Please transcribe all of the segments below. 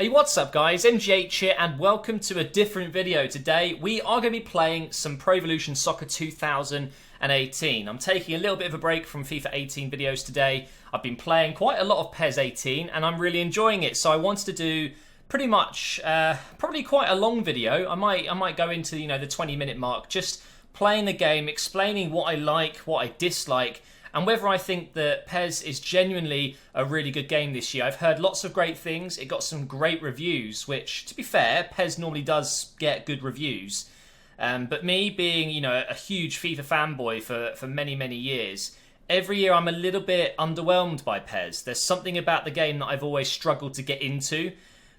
Hey, what's up guys, MGH here and welcome to a different video. Today we are going to be playing some Pro Evolution Soccer 2018. I'm taking a little bit of a break from FIFA 18 videos today. I've been playing quite a lot of PES 18 and I'm really enjoying it, so I wanted to do pretty much, probably quite a long video. I might go into, the 20-minute mark, just playing the game, explaining what I like, what I dislike, and whether I think that PES is genuinely a really good game this year. I've heard lots of great things. It got some great reviews, which, to be fair, PES normally does get good reviews. But me being, a huge FIFA fanboy for many, many years, every year I'm a little bit underwhelmed by PES. There's something about the game that I've always struggled to get into.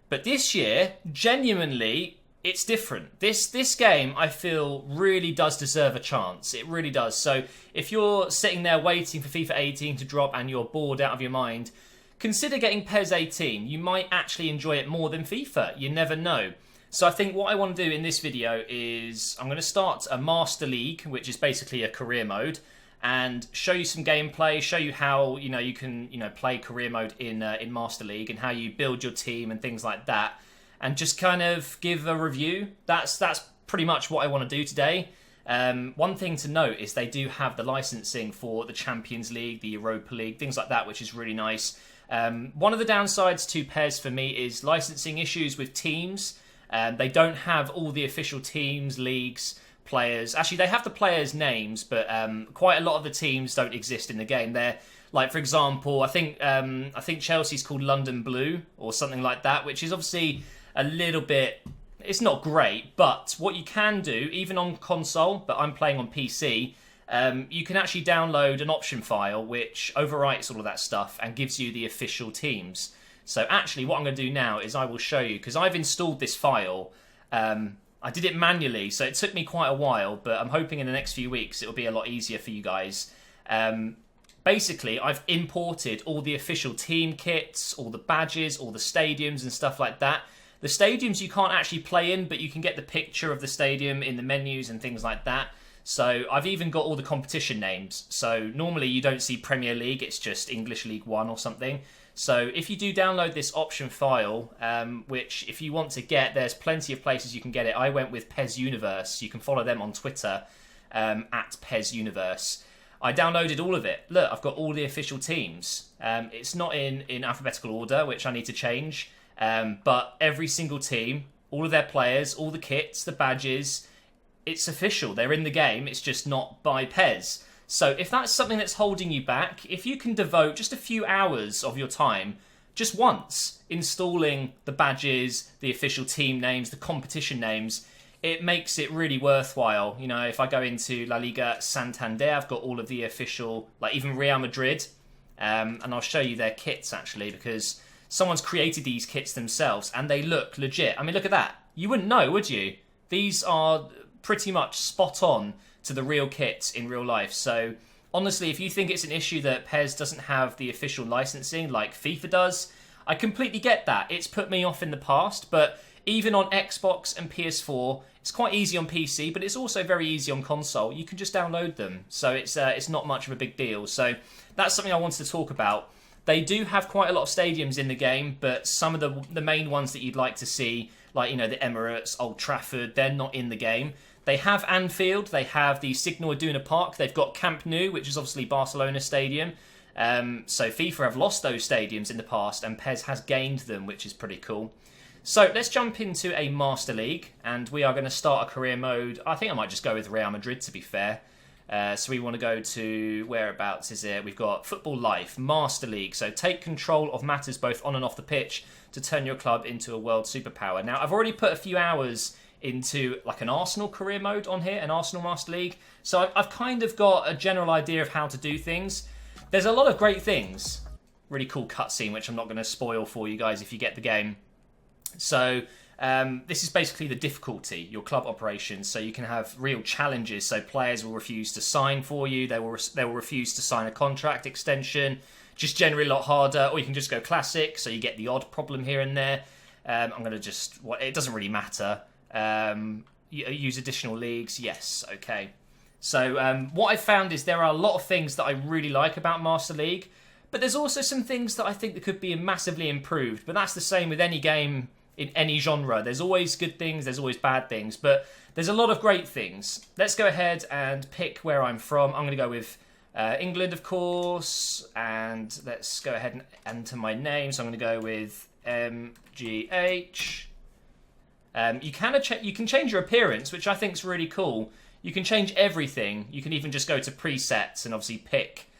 But this year, genuinely, it's different. This game, I feel, really does deserve a chance. It really does. So if you're sitting there waiting for FIFA 18 to drop and you're bored out of your mind, consider getting PES 18. You might actually enjoy it more than FIFA. You never know. So I think what I want to do in this video is I'm going to start a Master League, which is basically a career mode, and show you some gameplay, show you how you can play career mode in Master League and how you build your team and things like that. And just kind of give a review. That's pretty much what I want to do today. One thing to note is they do have the licensing for the Champions League, the Europa League, things like that, which is really nice. One of the downsides to PES for me is licensing issues with teams. They don't have all the official teams, leagues, players. Actually, they have the players' names, but quite a lot of the teams don't exist in the game. They're like, for example, I think Chelsea's called London Blue or something like that, which is obviously a little bit, it's not great, but what you can do, even on console, but I'm playing on PC, you can actually download an option file which overwrites all of that stuff and gives you the official teams. So actually what I'm going to do now is I will show you, because I've installed this file. I did it manually, so it took me quite a while, but I'm hoping in the next few weeks it'll be a lot easier for you guys. Basically, I've imported all the official team kits, all the badges, all the stadiums and stuff like that. The stadiums you can't actually play in, but you can get the picture of the stadium in the menus and things like that. So I've even got all the competition names. So normally you don't see Premier League, it's just English League One or something. So if you do download this option file, which if you want to get, there's plenty of places you can get it. I went with PES Universe. You can follow them on Twitter, at PES Universe. I downloaded all of it. Look, I've got all the official teams. It's not in alphabetical order, which I need to change. But every single team, all of their players, all the kits, the badges, it's official. They're in the game. It's just not by PES. So if that's something that's holding you back, if you can devote just a few hours of your time, just once, installing the badges, the official team names, the competition names, it makes it really worthwhile. If I go into La Liga Santander, I've got all of the official, like even Real Madrid, and I'll show you their kits actually, because someone's created these kits themselves and they look legit. I mean, look at that. You wouldn't know, would you? These are pretty much spot on to the real kits in real life. So honestly, if you think it's an issue that PES doesn't have the official licensing like FIFA does, I completely get that. It's put me off in the past, but even on Xbox and PS4, it's quite easy on PC, but it's also very easy on console. You can just download them. So it's not much of a big deal. So that's something I wanted to talk about. They do have quite a lot of stadiums in the game, but some of the main ones that you'd like to see, like, the Emirates, Old Trafford, they're not in the game. They have Anfield, they have the Signal Iduna Park, they've got Camp Nou, which is obviously Barcelona Stadium. So FIFA have lost those stadiums in the past, and PES has gained them, which is pretty cool. So let's jump into a Master League, and we are going to start a career mode. I think I might just go with Real Madrid, to be fair. So we want to go to, whereabouts is it? We've got Football Life, Master League. So take control of matters both on and off the pitch to turn your club into a world superpower. Now, I've already put a few hours into like an Arsenal career mode on here, an Arsenal Master League. So I've kind of got a general idea of how to do things. There's a lot of great things. Really cool cutscene, which I'm not going to spoil for you guys if you get the game. So this is basically the difficulty, your club operations. So you can have real challenges. So players will refuse to sign for you. They will refuse to sign a contract extension. Just generally a lot harder. Or you can just go classic. So you get the odd problem here and there. I'm going to just... it doesn't really matter. Use additional leagues. Yes. Okay. So what I found is there are a lot of things that I really like about Master League. But there's also some things that I think that could be massively improved. But that's the same with any game in any genre. There's always good things, there's always bad things. But there's a lot of great things. Let's go ahead and pick where I'm from. I'm going to go with England, of course. And let's go ahead and enter my name. So I'm going to go with MGH. You can change your appearance, which I think is really cool. You can change everything. You can even just go to presets and obviously pick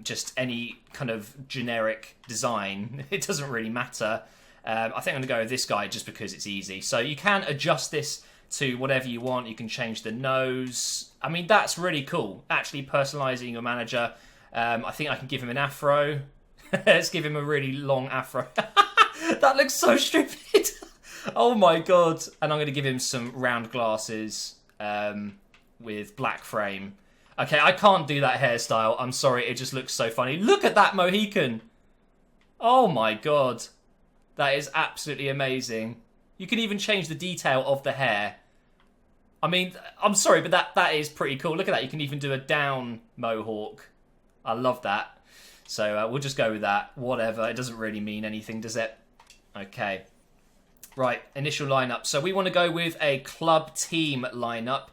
just any kind of generic design. It doesn't really matter. I think I'm going to go with this guy just because it's easy. So you can adjust this to whatever you want. You can change the nose. I mean, that's really cool. Actually personalizing your manager. I think I can give him an afro. Let's give him a really long afro. That looks so stupid. Oh my god. And I'm going to give him some round glasses with black frame. Okay, I can't do that hairstyle. I'm sorry, it just looks so funny. Look at that Mohican. Oh my god. That is absolutely amazing. You can even change the detail of the hair. I mean, I'm sorry, but that is pretty cool. Look at that. You can even do a down mohawk. I love that. So we'll just go with that. Whatever. It doesn't really mean anything, does it? Okay. Right, initial lineup. So we want to go with a club team lineup.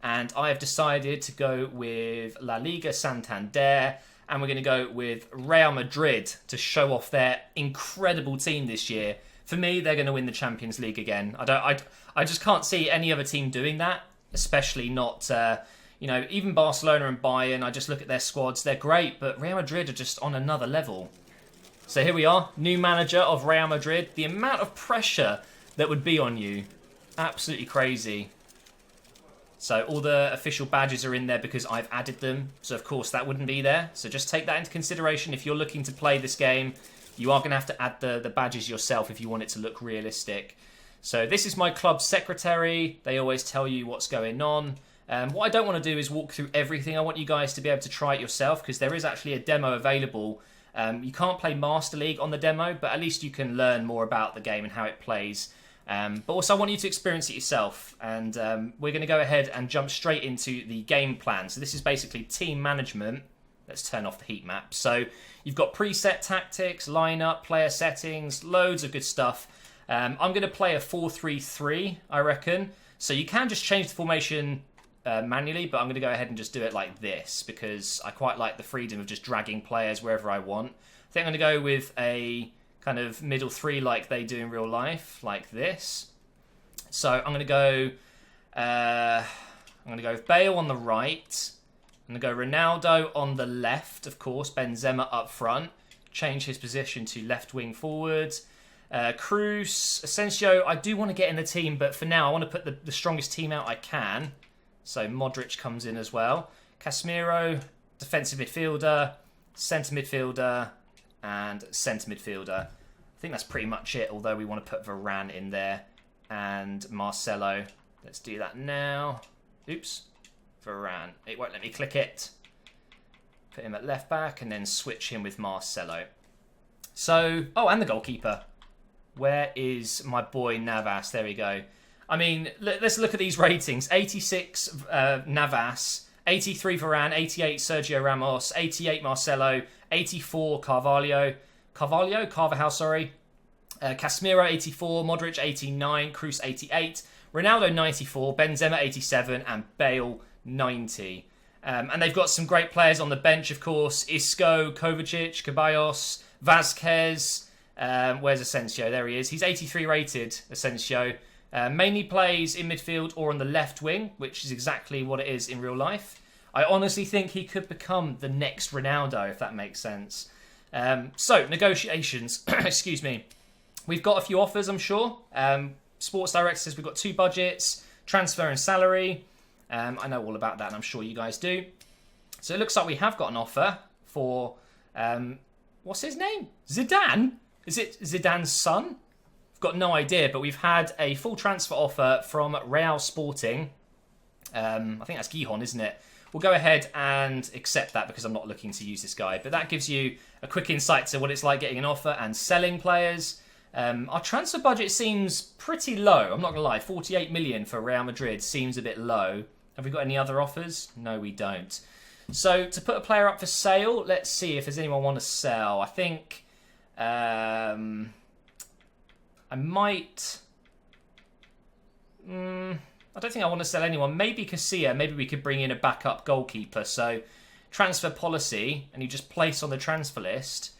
And I have decided to go with La Liga Santander. And we're going to go with Real Madrid to show off their incredible team this year. For me, they're going to win the Champions League again. I just can't see any other team doing that, especially not, even Barcelona and Bayern. I just look at their squads. They're great, but Real Madrid are just on another level. So here we are, new manager of Real Madrid. The amount of pressure that would be on you, absolutely crazy. So all the official badges are in there because I've added them. So of course that wouldn't be there. So just take that into consideration if you're looking to play this game. You are going to have to add the badges yourself if you want it to look realistic. So this is my club secretary. They always tell you what's going on. What I don't want to do is walk through everything. I want you guys to be able to try it yourself because there is actually a demo available. You can't play Master League on the demo, but at least you can learn more about the game and how it plays. But also I want you to experience it yourself. And we're going to go ahead and jump straight into the game plan. So this is basically team management. Let's turn off the heat map. So you've got preset tactics, lineup, player settings, loads of good stuff. I'm going to play a 4-3-3, I reckon. So you can just change the formation manually, but I'm going to go ahead and just do it like this because I quite like the freedom of just dragging players wherever I want. I think I'm going to go with a kind of middle three like they do in real life, like this. So I'm going to go with Bale on the right. I'm going to go Ronaldo on the left, of course. Benzema up front. Change his position to left wing forward. Cruz, Asensio, I do want to get in the team, but for now I want to put the strongest team out I can. So Modric comes in as well. Casemiro, defensive midfielder, centre midfielder, and centre midfielder. I think that's pretty much it, although we want to put Varane in there and Marcelo. Let's do that now. Oops. Varane. It won't let me click it. Put him at left back and then switch him with Marcelo. So, oh, and the goalkeeper. Where is my boy Navas? There we go. I mean, let's look at these ratings. 86 Navas, 83 Varane, 88 Sergio Ramos, 88 Marcelo, 84 Carvalho, sorry. Casemiro 84, Modric 89, Cruz 88, Ronaldo 94, Benzema 87, and Bale 90. And they've got some great players on the bench, of course. Isco, Kovacic, Ceballos, Vasquez. Where's Asensio? There he is. He's 83 rated, Asensio. Mainly plays in midfield or on the left wing, which is exactly what it is in real life. I honestly think he could become the next Ronaldo, if that makes sense. So, negotiations. Excuse me. We've got a few offers, I'm sure. Sports Director says we've got 2 budgets, transfer and salary. I know all about that, and I'm sure you guys do. So it looks like we have got an offer for, what's his name? Zidane? Is it Zidane's son? I've got no idea, but we've had a full transfer offer from Real Sporting. I think that's Gijon, isn't it? We'll go ahead and accept that because I'm not looking to use this guy. But that gives you a quick insight to what it's like getting an offer and selling players. Our transfer budget seems pretty low. I'm not going to lie. 48 million for Real Madrid seems a bit low. Have we got any other offers? No, we don't. So to put a player up for sale, let's see if there's anyone want to sell. I think I might. I don't think I want to sell anyone. Maybe Casilla. Maybe we could bring in a backup goalkeeper. So transfer policy, and you just place on the transfer list.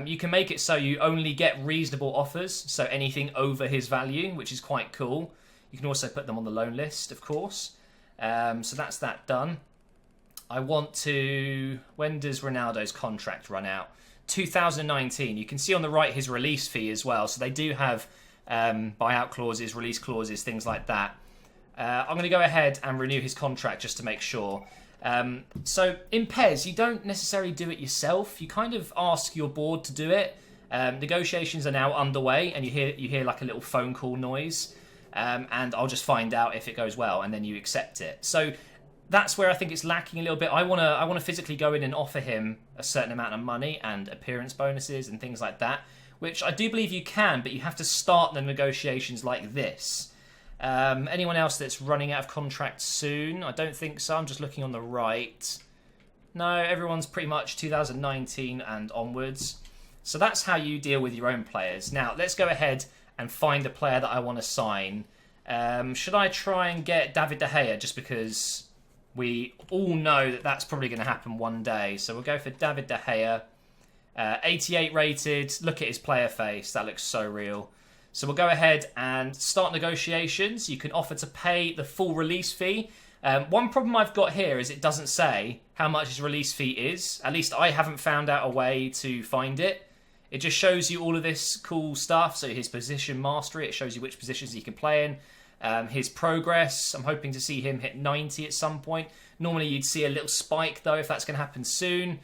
You can make it so you only get reasonable offers, so anything over his value, which is quite cool. You can also put them on the loan list, of course. So that's that done. I want to... When does Ronaldo's contract run out? 2019. You can see on the right his release fee as well. So they do have buyout clauses, release clauses, things like that. I'm going to go ahead and renew his contract just to make sure. So in PES, you don't necessarily do it yourself. You kind of ask your board to do it. Negotiations are now underway, and you hear like a little phone call noise. And I'll just find out if it goes well, and then you accept it. So that's where I think it's lacking a little bit. I want to physically go in and offer him a certain amount of money and appearance bonuses and things like that, which I do believe you can, but you have to start the negotiations like this. Anyone else that's running out of contract soon? I don't think so. I'm just looking on the right. No, everyone's pretty much 2019 and onwards. So that's how you deal with your own players. Now, let's go ahead and find a player that I want to sign. Should I try and get David De Gea just because we all know that that's probably going to happen one day? So we'll go for David De Gea. 88 rated. Look at his player face. That looks so real. So we'll go ahead and start negotiations. You can offer to pay the full release fee. One problem I've got here is it doesn't say how much his release fee is. At least I haven't found out a way to find it. It just shows you all of this cool stuff. So his position mastery, it shows you which positions he can play in. His progress, I'm hoping to see him hit 90 at some point. Normally you'd see a little spike though if that's going to happen soon.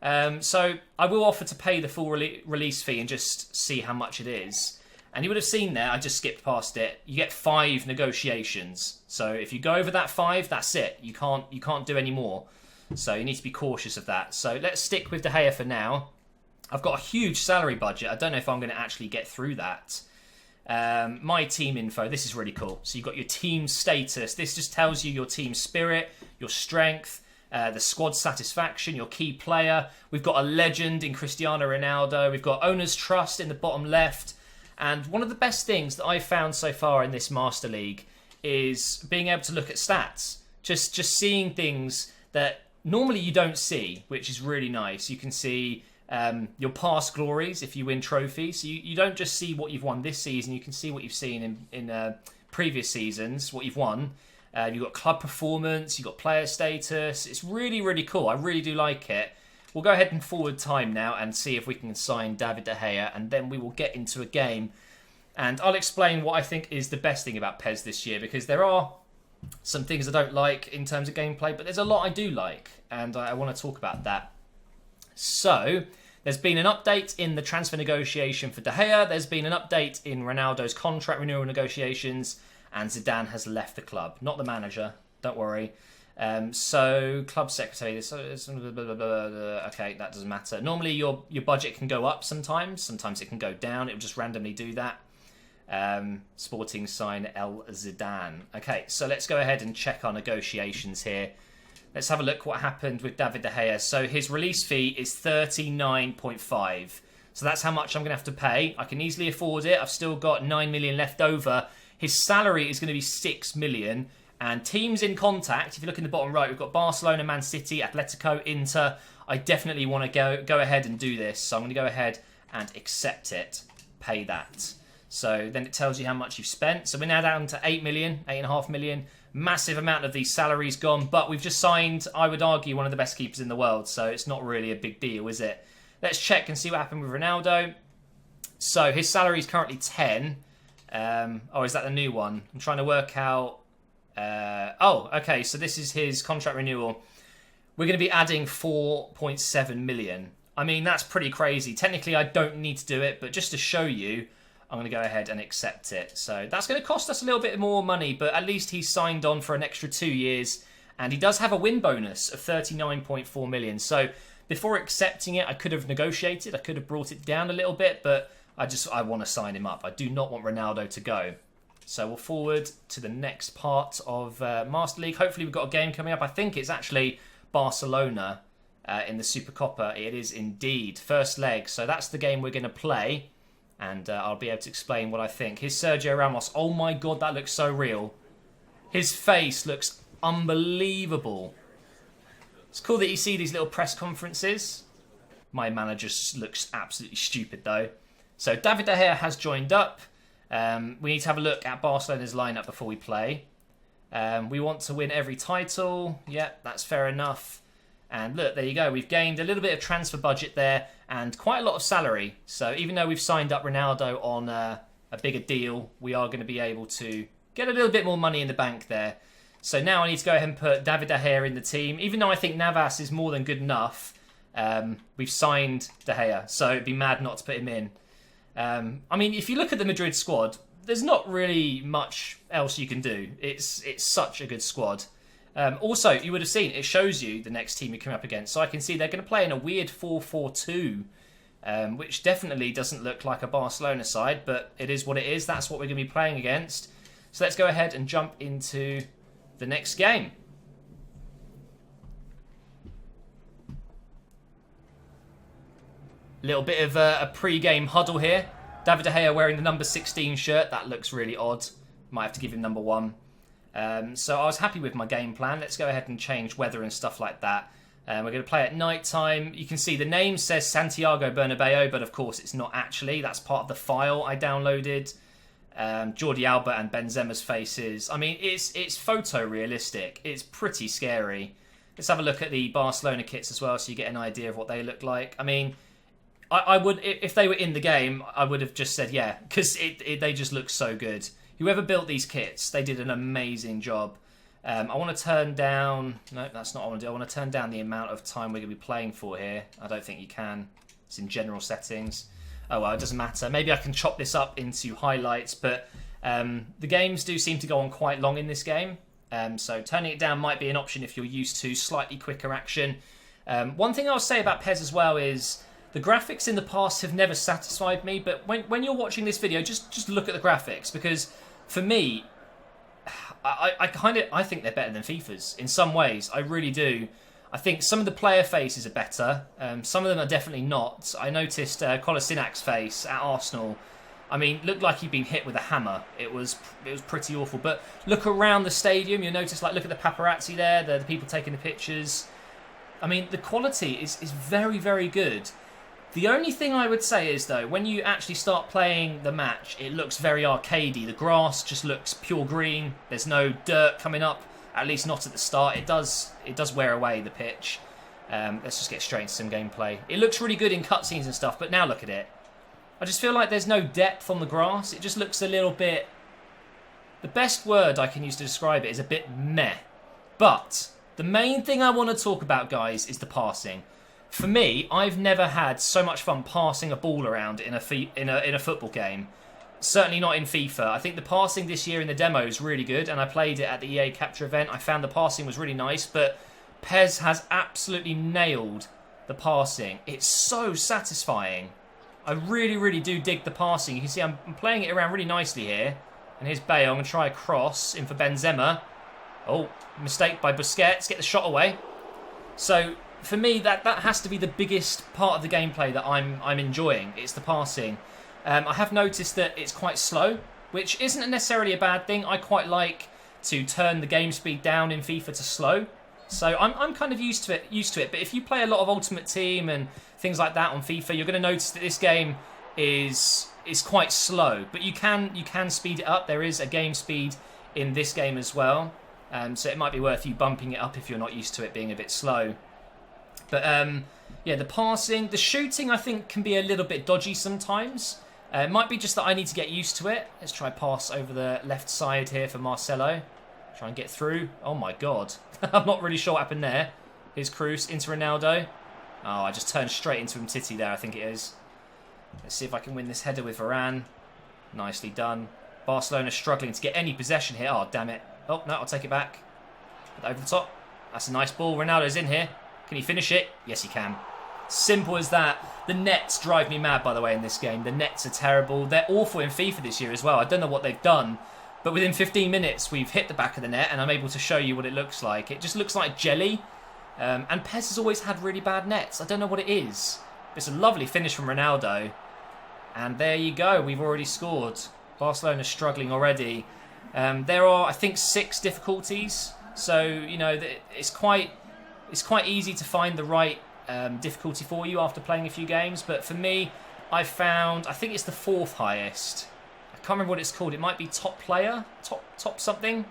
So I will offer to pay the full release fee and just see how much it is. And you would have seen there, I just skipped past it, you get 5 negotiations. So if you go over that 5, that's it. You can't do any more. So you need to be cautious of that. So let's stick with De Gea for now. I've got a huge salary budget. I don't know if I'm going to actually get through that. My team info, this is really cool. So you've got your team status. This just tells you your team spirit, your strength, the squad satisfaction, your key player. We've got a legend in Cristiano Ronaldo. We've got owner's trust in the bottom left. And one of the best things that I've found so far in this Master League is being able to look at stats. Just seeing things that normally you don't see, which is really nice. You can see your past glories if you win trophies. So you don't just see what you've won this season, you can see what you've seen in previous seasons, what you've won. You've got club performance, you've got player status. It's really, really cool. I really do like it. We'll go ahead and forward time now and see if we can sign David De Gea, and then we will get into a game. And I'll explain what I think is the best thing about PES this year, because there are some things I don't like in terms of gameplay, but there's a lot I do like, and I want to talk about that. So, there's been an update in the transfer negotiation for De Gea, there's been an update in Ronaldo's contract renewal negotiations, and Zidane has left the club. Not the manager, don't worry. So, club secretary, okay, that doesn't matter. Normally your budget can go up sometimes it can go down, it will just randomly do that. Sporting sign El Zidane. Okay, so let's go ahead and check our negotiations here. Let's have a look what happened with David De Gea. So his release fee is 39.5. So that's how much I'm going to have to pay. I can easily afford it. I've still got 9 million left over. His salary is going to be 6 million. And teams in contact, if you look in the bottom right, we've got Barcelona, Man City, Atletico, Inter. I definitely want to go ahead and do this. So I'm going to go ahead and accept it. Pay that. So then it tells you how much you've spent. So we're now down to 8 million, 8.5 million. Massive amount of these salaries gone. But we've just signed, I would argue, one of the best keepers in the world. So it's not really a big deal, is it? Let's check and see what happened with Ronaldo. So his salary is currently 10. Oh, is that the new one? I'm trying to work out... okay, so this is his contract renewal. We're going to be adding 4.7 million. I mean, that's pretty crazy. Technically, I don't need to do it, but just to show you, I'm going to go ahead and accept it. So that's going to cost us a little bit more money, but at least he's signed on for an extra 2 years, and he does have a win bonus of 39.4 million. So before accepting it, I could have negotiated. I could have brought it down a little bit, but I want to sign him up. I do not want Ronaldo to go. So we'll forward to the next part of Master League. Hopefully we've got a game coming up. I think it's actually Barcelona in the Supercopa. It is indeed. First leg. So that's the game we're going to play. And I'll be able to explain what I think. Here's Sergio Ramos. Oh my God, that looks so real. His face looks unbelievable. It's cool that you see these little press conferences. My manager looks absolutely stupid though. So David De Gea has joined up. We need to have a look at Barcelona's lineup before we play. We want to win every title. Yeah, that's fair enough. And look, there you go. We've gained a little bit of transfer budget there and quite a lot of salary. So even though we've signed up Ronaldo on a bigger deal, we are going to be able to get a little bit more money in the bank there. So now I need to go ahead and put David De Gea in the team. Even though I think Navas is more than good enough, we've signed De Gea. So it'd be mad not to put him in. I mean, if you look at the Madrid squad, there's not really much else you can do. It's such a good squad. Also, you would have seen, it shows you the next team you're coming up against. So I can see they're going to play in a weird 4-4-2, which definitely doesn't look like a Barcelona side, but it is what it is. That's what we're going to be playing against. So let's go ahead and jump into the next game. Little bit of a pre-game huddle here. David De Gea wearing the number 16 shirt. That looks really odd. Might have to give him number 1. So I was happy with my game plan. Let's go ahead and change weather and stuff like that. We're going to play at night time. You can see the name says Santiago Bernabeu, but of course it's not actually. That's part of the file I downloaded. Jordi Alba and Benzema's faces. I mean, it's photorealistic. It's pretty scary. Let's have a look at the Barcelona kits as well so you get an idea of what they look like. I mean, I would, if they were in the game, I would have just said yeah, because they just look so good. Whoever built these kits, they did an amazing job. I want to turn down... No, that's not what I want to do. I want to turn down the amount of time we're going to be playing for here. I don't think you can. It's in general settings. Oh, well, it doesn't matter. Maybe I can chop this up into highlights, but the games do seem to go on quite long in this game. So turning it down might be an option if you're used to slightly quicker action. One thing I'll say about PES as well is the graphics in the past have never satisfied me, but when you're watching this video, just look at the graphics, because for me, I think they're better than FIFA's in some ways. I really do. I think some of the player faces are better. Some of them are definitely not. I noticed Kolasinac's face at Arsenal. I mean, looked like he'd been hit with a hammer. It was pretty awful. But look around the stadium. You'll notice, like, look at the paparazzi there. The people taking the pictures. I mean, the quality is very, very good. The only thing I would say is, though, when you actually start playing the match, it looks very arcadey. The grass just looks pure green. There's no dirt coming up, at least not at the start. It does wear away, the pitch. Let's just get straight into some gameplay. It looks really good in cutscenes and stuff, but now look at it. I just feel like there's no depth on the grass. It just looks a little bit... The best word I can use to describe it is a bit meh. But the main thing I want to talk about, guys, is the passing. For me, I've never had so much fun passing a ball around in a football game. Certainly not in FIFA. I think the passing this year in the demo is really good, and I played it at the EA Capture event. I found the passing was really nice, but PES has absolutely nailed the passing. It's so satisfying. I really, really do dig the passing. You can see I'm playing it around really nicely here. And here's Bale. I'm going to try a cross in for Benzema. Oh, mistake by Busquets. Get the shot away. So for me, that has to be the biggest part of the gameplay that I'm enjoying. It's the passing. I have noticed that it's quite slow, which isn't necessarily a bad thing. I quite like to turn the game speed down in FIFA to slow. So I'm kind of used to it. But if you play a lot of Ultimate Team and things like that on FIFA, you're going to notice that this game is quite slow. But you can speed it up. There is a game speed in this game as well. So it might be worth you bumping it up if you're not used to it being a bit slow. But yeah, the passing, the shooting, I think can be a little bit dodgy sometimes. It might be just that I need to get used to it. Let's try pass over the left side here for Marcelo. Try and get through. Oh my god. I'm not really sure what happened there. Here's Cruz into Ronaldo. Oh, I just turned straight into Umtiti there, I think it is. Let's see if I can win this header with Varane. Nicely done. Barcelona struggling to get any possession here. Oh, damn it. Oh, no, I'll take it back. Over the top. That's a nice ball. Ronaldo's in here. Can he finish it? Yes, he can. Simple as that. The nets drive me mad, by the way, in this game. The nets are terrible. They're awful in FIFA this year as well. I don't know what they've done. But within 15 minutes, we've hit the back of the net, and I'm able to show you what it looks like. It just looks like jelly. And Pez has always had really bad nets. I don't know what it is. It's a lovely finish from Ronaldo. And there you go. We've already scored. Barcelona struggling already. There are, I think, 6 difficulties. So, you know, it's quite easy to find the right difficulty for you after playing a few games. But for me, I think it's the 4th highest. I can't remember what it's called. It might be top player, top something.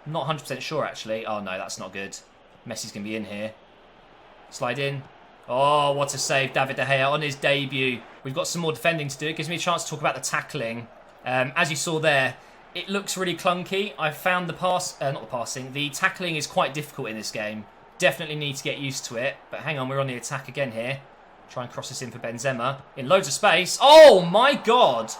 I'm not 100% sure, actually. Oh, no, that's not good. Messi's going to be in here. Slide in. Oh, what a save. David De Gea on his debut. We've got some more defending to do. It gives me a chance to talk about the tackling. As you saw there, it looks really clunky. I found the tackling is quite difficult in this game. Definitely need to get used to it. But hang on, we're on the attack again here. Try and cross this in for Benzema. In loads of space. Oh, my God.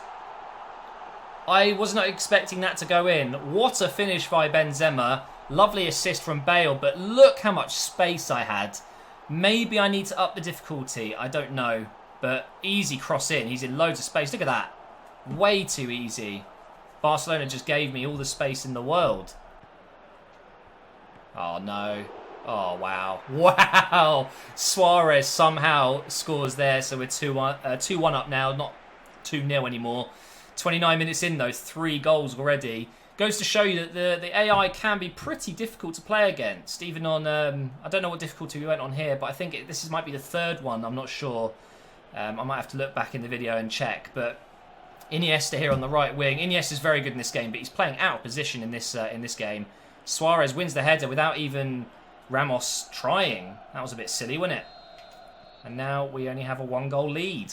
I was not expecting that to go in. What a finish by Benzema. Lovely assist from Bale, but look how much space I had. Maybe I need to up the difficulty. I don't know. But easy cross in. He's in loads of space. Look at that. Way too easy. Barcelona just gave me all the space in the world. Oh, no. Oh, wow. Wow. Suarez somehow scores there. So we're 2-1 up now. Not 2-0 anymore. 29 minutes in, though. 3 goals already. Goes to show you that the AI can be pretty difficult to play against. Even on, I don't know what difficulty we went on here, but I think this might be the 3rd one. I'm not sure. I might have to look back in the video and check. But Iniesta here on the right wing. Iniesta is very good in this game, but he's playing out of position in this game. Suarez wins the header without even Ramos trying. That was a bit silly, wasn't it? And now we only have a 1-goal lead.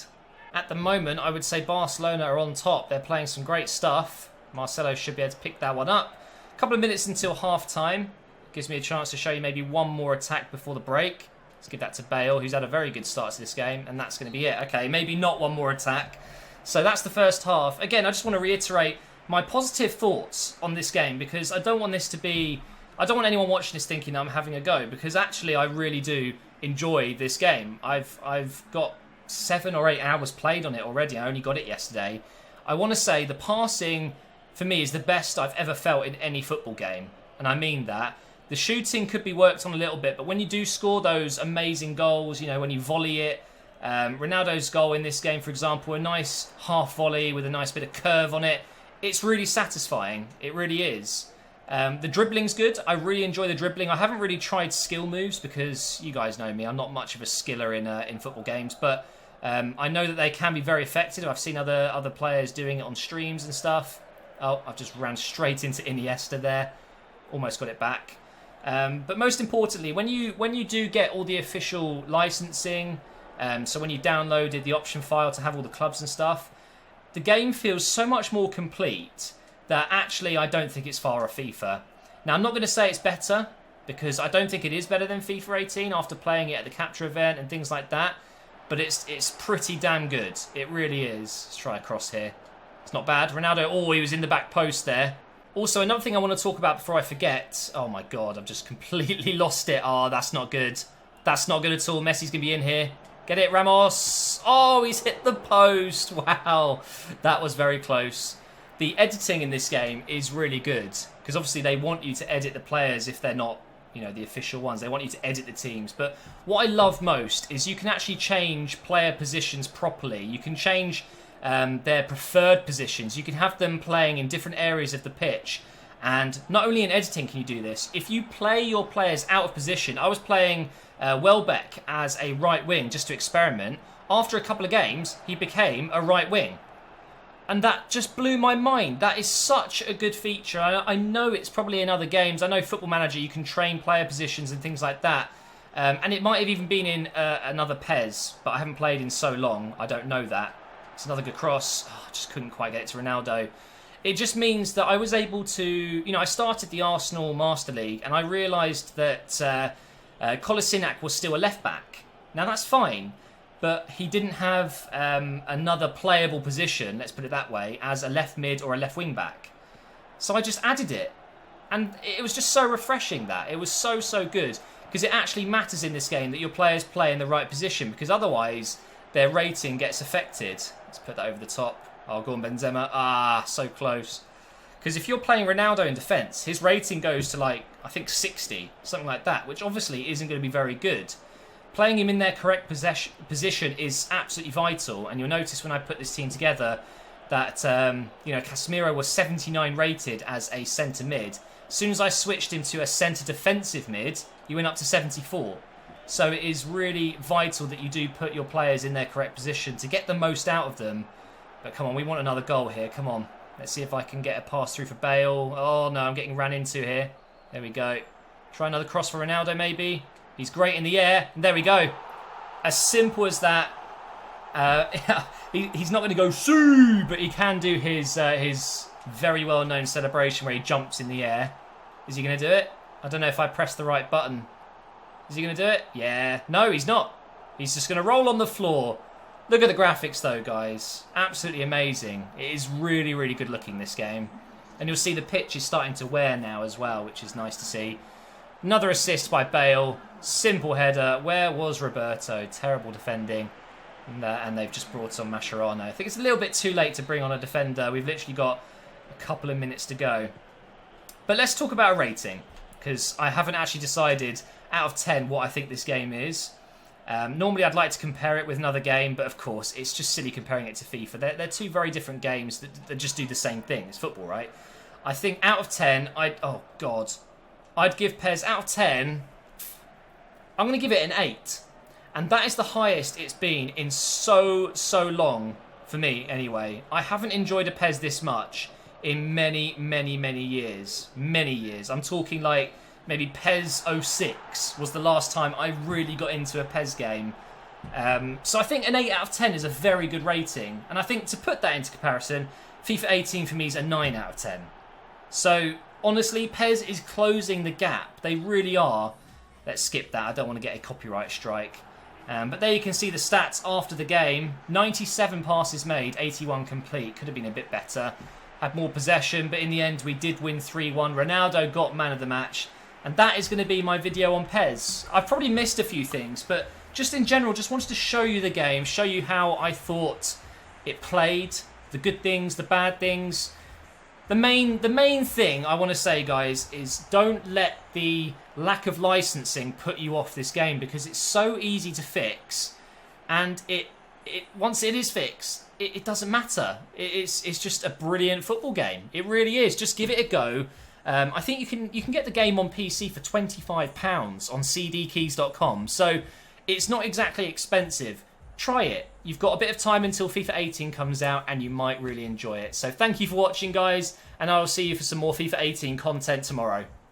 At the moment, I would say Barcelona are on top. They're playing some great stuff. Marcelo should be able to pick that one up. A couple of minutes until half-time. Gives me a chance to show you maybe one more attack before the break. Let's give that to Bale, who's had a very good start to this game, and that's going to be it. Okay, maybe not one more attack. So that's the first half. Again, I just want to reiterate my positive thoughts on this game, because I don't want this to be... I don't want anyone watching this thinking I'm having a go, because actually I really do enjoy this game. I've got 7 or 8 hours played on it already. I only got it yesterday. I want to say the passing, for me, is the best I've ever felt in any football game. And I mean that. The shooting could be worked on a little bit, but when you do score those amazing goals, you know, when you volley it, Ronaldo's goal in this game, for example, a nice half volley with a nice bit of curve on it, it's really satisfying. It really is. The dribbling's good. I really enjoy the dribbling. I haven't really tried skill moves because you guys know me. I'm not much of a skiller in football games, but I know that they can be very effective. I've seen other players doing it on streams and stuff. Oh, I've just ran straight into Iniesta there. Almost got it back. But most importantly, when you do get all the official licensing, so when you downloaded the option file to have all the clubs and stuff, the game feels so much more complete that actually I don't think it's far off FIFA. Now, I'm not going to say it's better, because I don't think it is better than FIFA 18 after playing it at the capture event and things like that, but it's pretty damn good. It really is. Let's try a cross here. It's not bad. Ronaldo, oh, he was in the back post there. Also, another thing I want to talk about before I forget. Oh my God, I've just completely lost it. Oh, that's not good. That's not good at all. Messi's going to be in here. Get it, Ramos. Oh, he's hit the post. Wow. That was very close. The editing in this game is really good, because obviously they want you to edit the players if they're not, you know, the official ones. They want you to edit the teams. But what I love most is you can actually change player positions properly. You can change their preferred positions. You can have them playing in different areas of the pitch. And not only in editing can you do this, if you play your players out of position. I was playing Welbeck as a right wing just to experiment. After a couple of games, he became a right wing. And that just blew my mind. That is such a good feature. I know it's probably in other games. I know Football Manager, you can train player positions and things like that. And it might have even been in another PES, but I haven't played in so long. I don't know that. It's another good cross. Oh, I just couldn't quite get it to Ronaldo. It just means that I was able to... You know, I started the Arsenal Master League, and I realised that Kolasinac was still a left-back. Now, that's fine. But he didn't have another playable position, let's put it that way, as a left mid or a left wing back. So I just added it. And it was just so refreshing that. It was so, so good. Because it actually matters in this game that your players play in the right position. Because otherwise, their rating gets affected. Let's put that over the top. Oh, go on, Benzema. Ah, so close. Because if you're playing Ronaldo in defence, his rating goes to like, I think 60, something like that, which obviously isn't going to be very good. Playing him in their correct position is absolutely vital, and you'll notice when I put this team together that Casemiro was 79 rated as a centre mid. As soon as I switched him to a centre defensive mid, he went up to 74. So it is really vital that you do put your players in their correct position to get the most out of them. But come on, we want another goal here. Come on. Let's see if I can get a pass through for Bale. Oh no, I'm getting ran into here. There we go. Try another cross for Ronaldo maybe. He's great in the air. And there we go. As simple as that. He's not going to go "Soo," but he can do his very well-known celebration where he jumps in the air. Is he going to do it? I don't know if I press the right button. Is he going to do it? Yeah. No, he's not. He's just going to roll on the floor. Look at the graphics though, guys. Absolutely amazing. It is really, really good looking, this game. And you'll see the pitch is starting to wear now as well, which is nice to see. Another assist by Bale. Simple header. Where was Roberto? Terrible defending. And they've just brought on Mascherano. I think it's a little bit too late to bring on a defender. We've literally got a couple of minutes to go. But let's talk about a rating, because I haven't actually decided out of 10 what I think this game is. Normally I'd like to compare it with another game, but of course it's just silly comparing it to FIFA. They're two very different games that just do the same thing. It's football, right? I think out of 10, I'd give PES out of 10, I'm going to give it an 8. And that is the highest it's been in so long, for me anyway. I haven't enjoyed a PES this much in many years. Many years. I'm talking like maybe PES 06 was the last time I really got into a PES game. So I think an 8 out of 10 is a very good rating. And I think to put that into comparison, FIFA 18 for me is a 9 out of 10. So honestly, PES is closing the gap. They really are. Let's skip that. I don't want to get a copyright strike. But there you can see the stats after the game. 97 passes made, 81 complete. Could have been a bit better. Had more possession, but in the end we did win 3-1. Ronaldo got man of the match. And that is going to be my video on PES. I've probably missed a few things, but just in general, just wanted to show you the game, show you how I thought it played, the good things, the bad things. The main thing I want to say, guys, is don't let the lack of licensing put you off this game, because it's so easy to fix, and once it is fixed, it doesn't matter. It's just a brilliant football game. It really is. Just give it a go. I think you can get the game on PC for £25 on cdkeys.com, so it's not exactly expensive. Try it. You've got a bit of time until FIFA 18 comes out, and you might really enjoy it. So thank you for watching, guys, and I will see you for some more FIFA 18 content tomorrow.